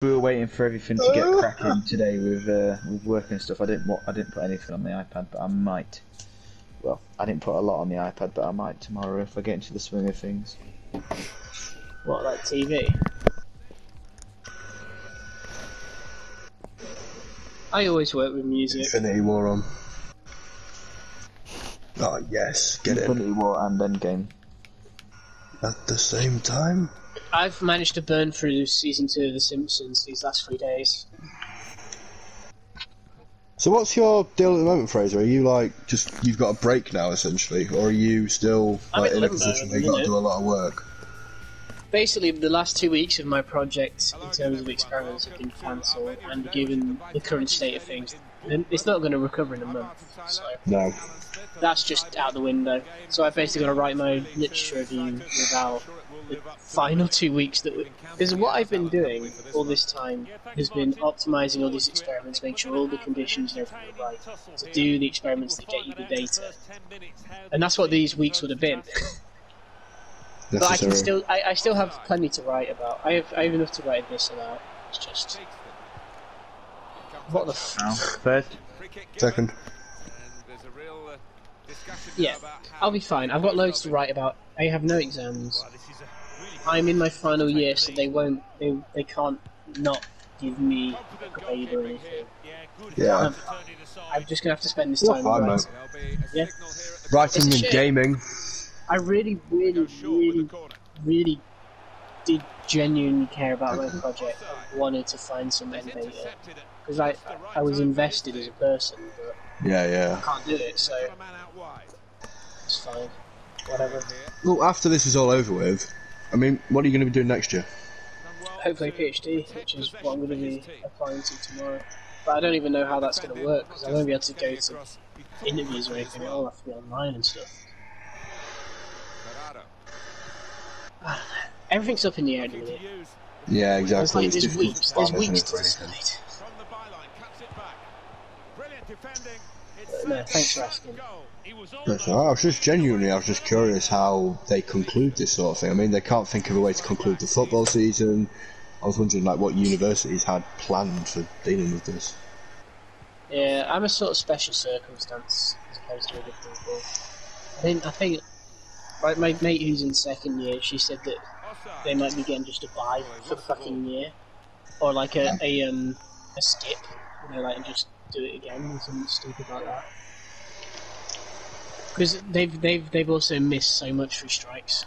We were waiting for everything to get cracking today with work and stuff. I didn't put anything on the iPad, but I might. Well, I didn't put a lot on the iPad, but I might tomorrow if I get into the swing of things. What, like TV? I always work with music. Infinity War on. Oh yes, get it. Infinity War and Endgame. At the same time? I've managed to burn through season 2 of The Simpsons these last 3 days. So what's your deal at the moment, Fraser? Are you like, you've got a break now essentially, or are you still like, in a position where you've got to do a lot of work? Basically, the last 2 weeks of my project in terms of experiments have been cancelled, and given the current state of things, it's not going to recover in a month, so No. that's just out the window. So I've basically got to write my literature review without the final 2 weeks because what I've been doing all this time has been optimising all these experiments, making sure all the conditions and everything are right, to do the experiments that get you the data. And that's what these weeks would have been. But I still have plenty to write about. I have enough to write this about. It's just what the First, second. Yeah, I'll be fine. I've got loads to write about. I have no exams. I'm in my final year, so they can't not give me a grade or anything. Yeah. I'm just gonna have to spend this time writing. Yeah. Writing and gaming. I really did genuinely care about my project. I wanted to find some end data because I was invested as a person, but I can't do it, so it's fine. Whatever. Well, after this is all over with, I mean, what are you going to be doing next year? Hopefully a PhD, which is what I'm going to be applying to tomorrow. But I don't even know how that's going to work because I won't be able to go to interviews or anything. It'll have to be online and stuff. Everything's up in the air at the minute. Yeah, exactly. There's weeks to decide. No, thanks for asking. That's all right. I was just curious how they conclude this sort of thing. I mean, they can't think of a way to conclude the football season. I was wondering, like, what universities had planned for dealing with this. Yeah, I'm a sort of special circumstance as opposed to other people. I think my mate who's in second year, she said that they might be getting just a buy for the fucking year, or like a skip, you know, like and just do it again or something stupid like that. Because they've also missed so much through strikes.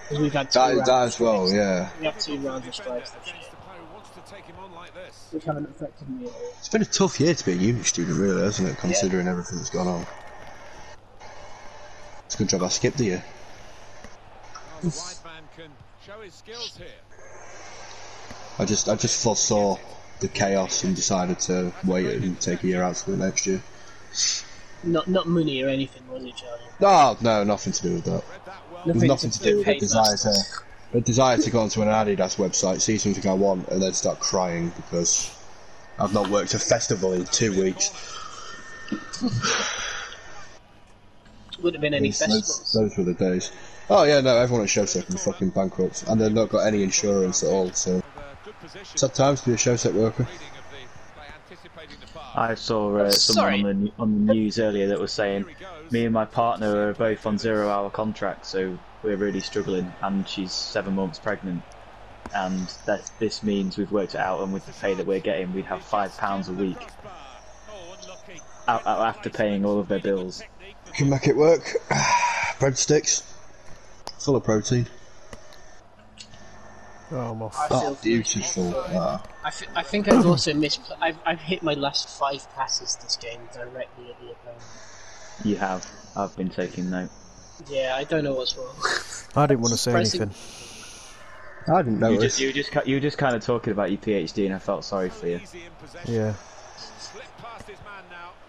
Because we've had that as well, yeah. We have 2 rounds of strikes this year, which haven't affected me at all. It's been a tough year to be a uni student, really, hasn't it? Considering everything that's gone on. It's a good job I skipped the year. I just foresaw the chaos and decided to wait and take a year out for the next year. Not money or anything, was it, Charlie? No, nothing to do with that. Nothing to do with the desire to go onto an Adidas website, see something I want, and then start crying because I've not worked a festival in 2 weeks. Would have been any festivals. Those were the days. Oh yeah, no, everyone at Showsec was fucking bankrupt, and they've not got any insurance at all, so it's had times to be a Showsec worker. I saw someone on the news earlier that was saying, me and my partner are both on 0-hour contracts, so we're really struggling, and she's 7 months pregnant, and this means we've worked it out, and with the pay that we're getting, we'd have £5 a week after paying all of their bills. Can make it work. Breadsticks, full of protein. Oh, my oh beautiful. I think I've also missed. I've hit my last 5 passes this game directly at the opponent. You have. I've been taking note. Yeah, I don't know what's wrong. I didn't want to say anything. I didn't know. You were just kind of talking about your PhD, and I felt sorry for you. Yeah.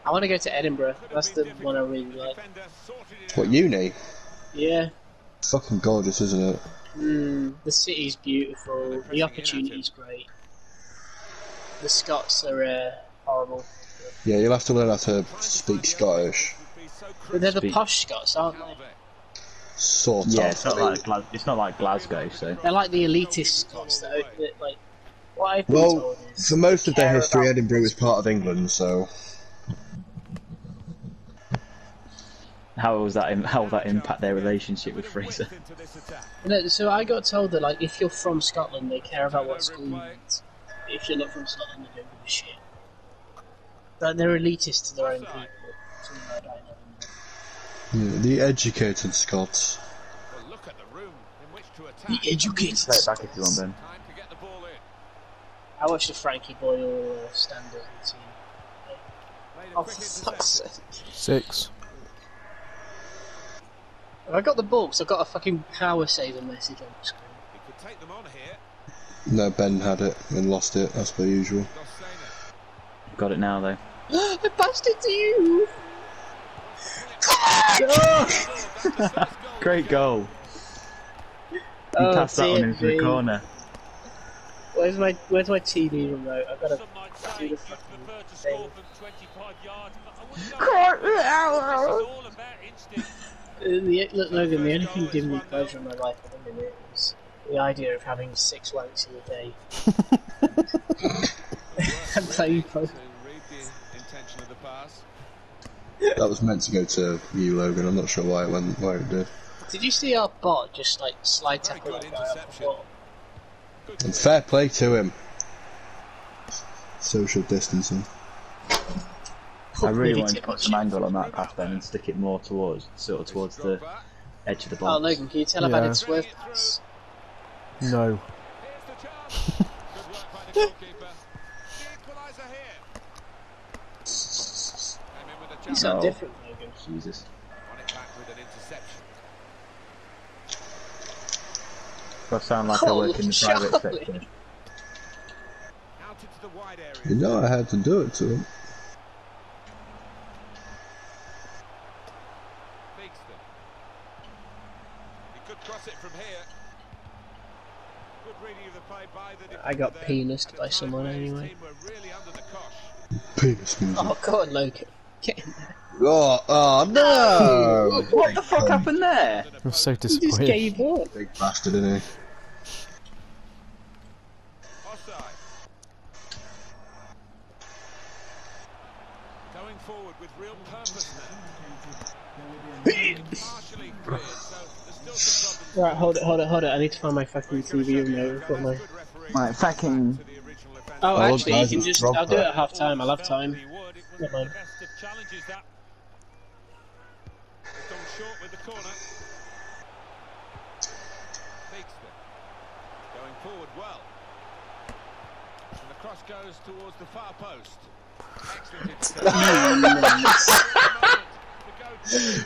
I want to go to Edinburgh. That's the one I really like. What, uni? Yeah. It's fucking gorgeous, isn't it? The city's beautiful. The opportunity's great. The Scots are horrible. Yeah, you'll have to learn how to speak Scottish. But they're the posh Scots, aren't they? Sort of. Yeah, it's not like Glasgow, so. They're like the elitist Scots that like What I've been Well, told is for most of their care history, about- Edinburgh was part of England, so How will that impact their relationship with Fraser? No, so I got told that like if you're from Scotland, they care about what school you went. If you're not from Scotland, they don't give a shit. Like they're elitist to their own people. Something like that, I don't know. yeah, the educated Scots. The educated. Play it back if you want, Ben. I watched the Frankie Boyle stand-up routine. Oh, for fuck's sake. 6. Have I got the ball? 'Cause I've got a fucking power saver message on the screen. No, Ben had it and lost it, as per usual. Got it now, though. I passed it to you! Great goal. You passed that one into the corner. Where's my TV remote? I've got to do the fucking thing. Look, Logan, the only thing giving me pleasure in my life at the minute is the idea of having 6 wanks in a day. And playing poker. That was meant to go to you, Logan. I'm not sure why it did. Did you see our bot just like slide tackle that guy off the ball? And fair play to him. Social distancing. I really Maybe wanted too to put much. some angle on that pass then and stick it more towards the edge of the Oh, box. Logan, can you tell if I Yeah. did swerve pass? No. You sound Oh. different, Logan. Jesus. I sound like I work in the private Charlie. sector. You know I had to do it to him. I got penised by someone anyway. Penis music. Oh, go on, Logan. Get in there. Oh no! What the fuck happened there? I'm so He just disappointed. gave up. Big bastard, isn't he? Going forward with real purpose now. Right, hold it. I need to find my fucking TV remote. I've got my... Right, fucking. Oh, Oh, actually, guys, you can it's just... I'll do it proper. at half time. I'll have time. Never mind. Challenges that. They've gone short with the corner. Theakston going forward well. And the cross goes towards the far post. Excellent.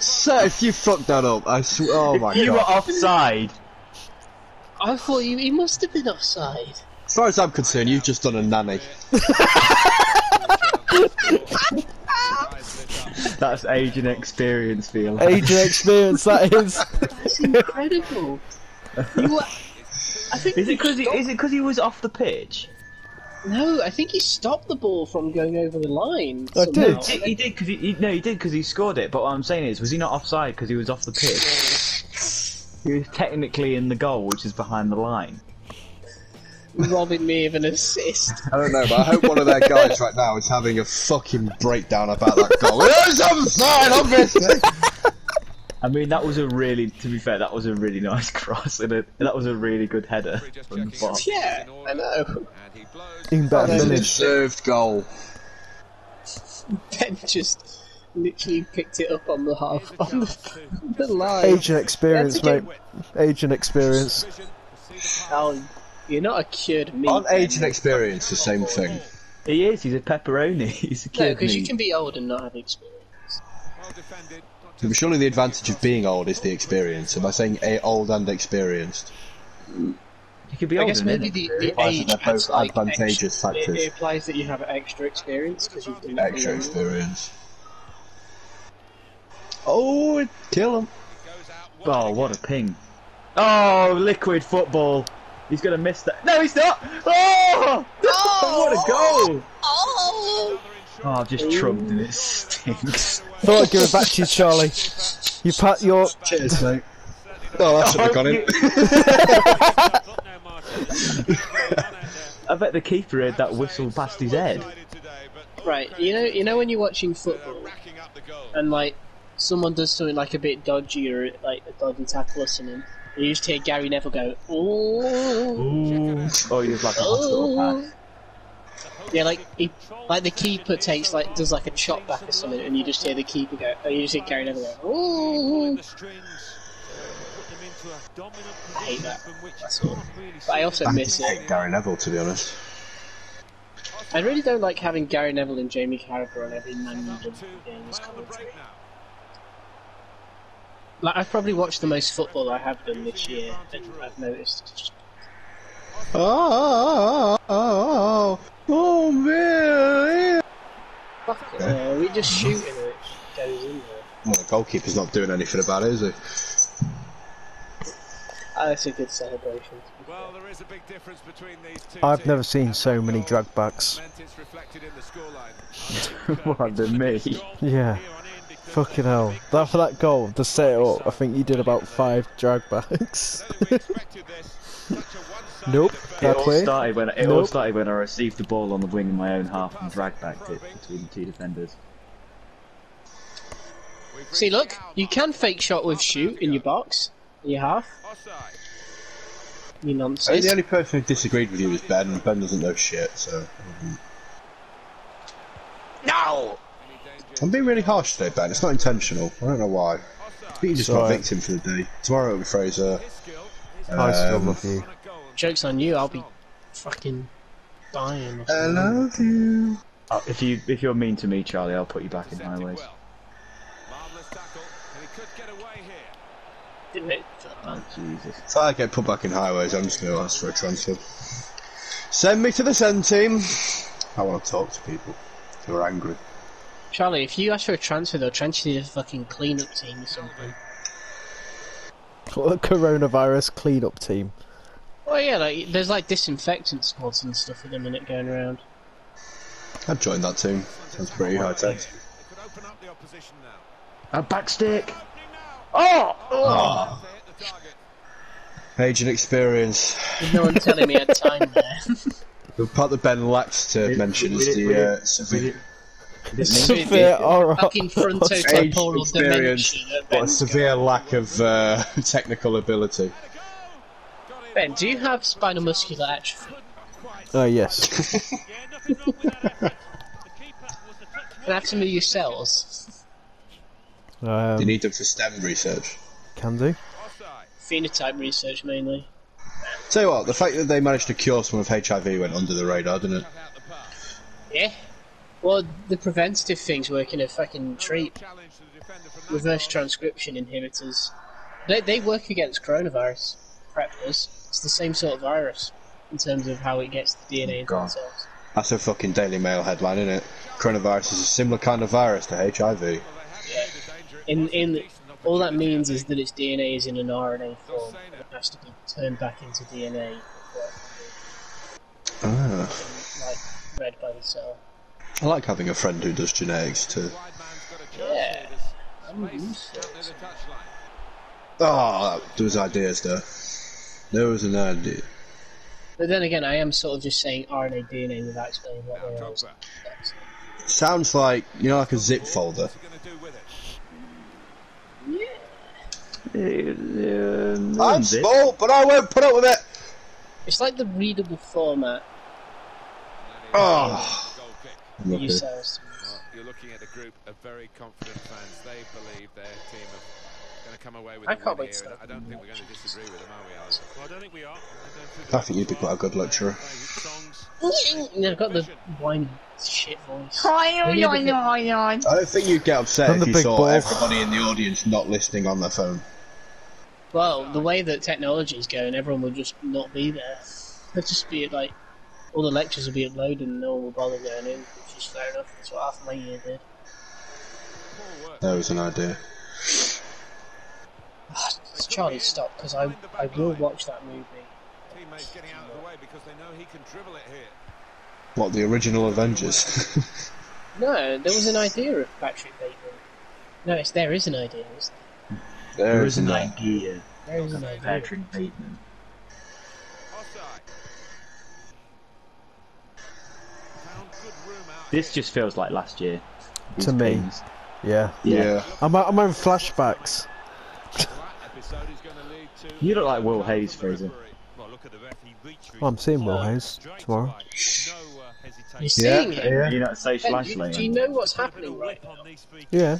So if you fucked that up, I swear. Oh my You were god. offside. I thought he must have been offside. As far as I'm concerned, you've just done a nanny. That's age and experience, feel. Age and experience, that is. That's incredible. You were... I think Is it because stopped- he was off the pitch? No, I think he stopped the ball from going over the line. I somehow. did. He did because he did because he scored it. But what I'm saying is, was he not offside because he was off the pitch? He was technically in the goal, which is behind the line. Robbing me of an assist. I don't know, but I hope one of their guys right now is having a fucking breakdown about that goal. It was offside, obviously! I mean, that was to be fair, that was a really nice cross, and that was a really good header from the box. Yeah, I know. Even better It's a finish. deserved goal. Ben just literally picked it up on the half on the line. Age and experience, That's mate. Age and experience. Oh, you're not a cured meat. Aren't age and Ben. experience the same thing? He is. He's a pepperoni. He's a No, kid. because you can be old and not have experience. But surely the advantage of being old is the experience. Am I saying old and experienced? You could be I older guess than maybe him. the Implies that age they're has both like advantageous extra, factors. it implies that you have extra experience because you've done it Extra for longer. experience. Oh, kill him. Oh, what a ping! Oh, liquid football. He's gonna miss that. No, he's not. Oh, what a goal! Oh! Oh, I've just trumped and it stinks. Thought I'd give it back to you, Charlie. You pat your. Cheers, mate. Oh, that should have gone in. I bet the keeper heard that whistle past his head. Right, you know when you're watching football and like someone does something like a bit dodgy or like a dodgy tackle or something, you just hear Gary Neville go, "Oh, Ooh. Oh, he was like a hospital pass. yeah," like like the keeper does like a chop back or something, and you just hear the keeper go, or you just hear Gary Neville go, "Oh." I hate that. That's all. But I also miss I hate it. Gary Neville, to be honest. I really don't like having Gary Neville and Jamie Carragher on every Man U game as commentary. Like, I've probably watched the most football I have done this year, and I've noticed it's just... Oh, man! Fuck it, we just shoot and it goes in there. Well, the goalkeeper's not doing anything about it, is he? Oh, that's a good celebration. Well, there is a big difference between these two. I've never seen so many drag backs. What, than me? Yeah. Fucking hell. For that goal, to set it up, I think you did about 5 drag backs. Nope. It all started when I received the ball on the wing in my own half and drag backed it between the two defenders. See, look, you can fake shot with shoot in your box, in your half. You I nonsense. think the only person who disagreed with you was Ben, and Ben doesn't know shit, so... No! I'm being really harsh today, Ben. It's not intentional. I don't know why. I think you just got victim for the day. Tomorrow it'll be Fraser. I still love you. Joke's on you, I'll be fucking dying. I love you. If you're mean to me, Charlie, I'll put you back in highways. Didn't it? Oh, Jesus. If I get put back in highways, I'm just going to ask for a transfer. Send me to the send team. I want to talk to people who are angry. Charlie, if you ask for a transfer, they'll transfer you to a fucking clean-up team or something. What a coronavirus clean-up team. Well, yeah, like there's like disinfectant squads and stuff at the minute going around. I'd join that team. Sounds pretty high tech. A backstick! Oh! Age and experience. There's no one telling me I had time there. The part that Ben lacked to mention is the severe... Severe aura. Fucking frontotemporal dimension. But a severe lack of technical ability. Ben, do you have spinal muscular atrophy? Oh, yes. Can I have some of your cells? Do you need them for STEM research? Can do. Phenotype research mainly. Tell you what, the fact that they managed to cure some of HIV went under the radar, didn't it? Yeah. Well, the preventative things work in a fucking treat. Reverse transcription inhibitors. They work against coronavirus. PrEP does. It's the same sort of virus in terms of how it gets the DNA into the cells. That's a fucking Daily Mail headline, isn't it? Coronavirus is a similar kind of virus to HIV. Yeah. All that means is that its DNA is in an RNA form and it has to be turned back into DNA like read by the cell. I like having a friend who does genetics too. Yeah. I'm used to it. Oh, there was ideas there. There was an idea. But then again, I am sort of just saying RNA DNA without explaining what they are. Sounds like, you know, like a zip folder. I'm small, but I won't put up with it! It's like the readable format. Oh. You cells. You're looking at a group of very confident fans. They believe their team are going to come away with I a can't win wait here. to I don't think we're going to disagree with them, are we, Alex? Well, I don't think we are. I think you'd be quite a good lecturer. I've got the whiny shit voice. I don't think you'd get upset I'm if the you big saw ball. everybody in the audience not listening on their phone. Well, the way that technology is going, everyone will just not be there. It'll just be like, all the lectures will be uploaded and no one will bother going in, which is fair enough. That's what half of my year did. That was an idea. Charlie, stop, because I will watch that movie. Teammates getting out of the way because they know he can dribble it here. What, the original Avengers? No, there was an idea of Patrick Bateman. No, there is an idea, isn't There is an idea. there? There is an idea. Patrick Bateman. This just feels like last year. To These me. games. Yeah. Yeah. I'm having flashbacks. You look like Will Hayes, Fraser. Oh, I'm seeing Will Hayes tomorrow. You're seeing him? Yeah. You're not social Ben, do you know what's happening right now? Yeah.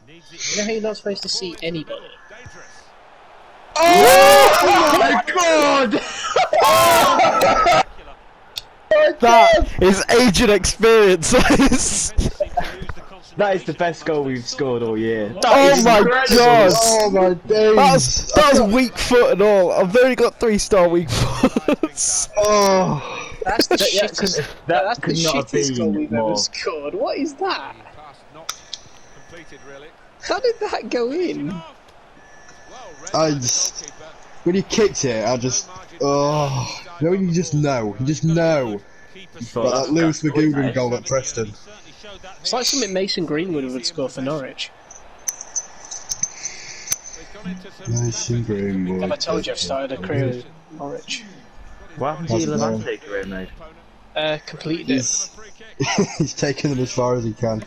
You know how you're not supposed to see anybody? Oh my god! That is agent experience. That is the best goal we've scored all year. Oh my god! Oh my days! That's weak foot and all. I've only got 3-star weak foot. Oh, That's the shittest. That's the could not have shittest goal been we've more. ever scored. What is that? How did that go in? I just when he kicked it, I just you know when you just know, Like that Lewis McGugan goal at Preston. It's like something Mason Greenwood would score for Norwich. Mason Greenwood. Have I told you I've started a career at Norwich? What happened to your Levante career, mate? Completed it. He's taken them as far as he can.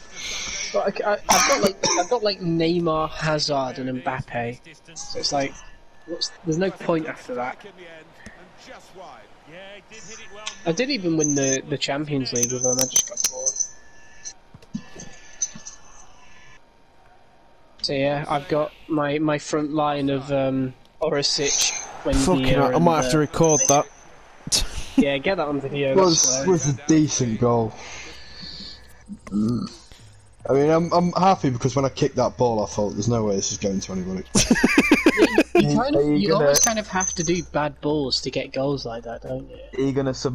But I've got like Neymar, Hazard, and Mbappe. So it's like, there's no point after that. I did even win the Champions League with them. I just got bored. So yeah, I've got my front line of Orisic, Fucking hell, I might have to record that. Yeah, get that on video. Was a decent goal. I mean, I'm happy because when I kicked that ball, I thought there's no way this is going to anybody. You always kind of have to do bad balls to get goals like that, don't you? Are you gonna